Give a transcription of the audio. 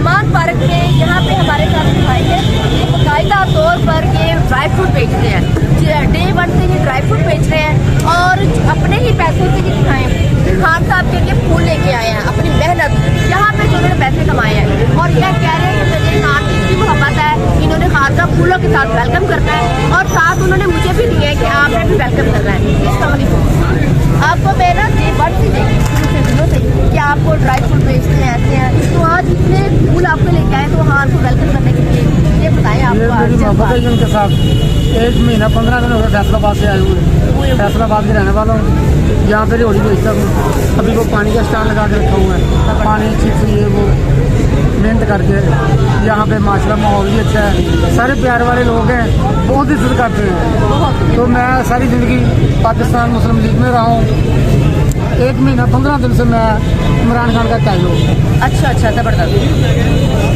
Salman park में यहाँ पे हमारे साथ भाई है, ये बाकायदा तौर पर ये ड्राई फ्रूट बेच रहे हैं। डे 1 से ये ड्राई फ्रूट बेच रहे हैं और अपने ही पैसों से ये खाएं। खान साहब के लिए फूल लेके आए हैं, अपनी मेहनत यहाँ पे जो उन्होंने पैसे कमाए हैं और यह कह रहे हैं कि मुझे खान की इतनी मोहब्बत है, इन्होंने खान का फूलों के साथ वेलकम करना है और साथ उन्होंने मुझे भी दिया है कि आपने भी वेलकम करना है। आपको मैं ना डे 1 से देखी शुरू से दिनों से कि आपको ड्राई फ्रूट बेचते हैं ऐसे हैं, तो आज इतने फूल आपको लेके आए तो वहाँ आपको वेलकम करने के लिए ये बताएं आपको। मेरी मोहब्बत है इनके साथ। 1 महीना 15 दिन हो गए फैसलाबाद से आए हुए, फैसलाबाद के रहने वाला हूँ। यहाँ पे रियोड़ी बेचता हूँ। अभी वो पानी का स्टैंड लगा के रखा हुआ है, पानी चिप्स ये वो मेहनत करके। यहाँ पे माशाल्लाह माहौल भी अच्छा है, सारे प्यार वाले लोग हैं, बहुत इज्जत करते हैं। तो मैं सारी ज़िंदगी पाकिस्तान मुस्लिम लीग में रहा हूँ। 1 महीना 15 दिन से मैं इमरान खान का चाहूँ। अच्छा, जबरदस्त।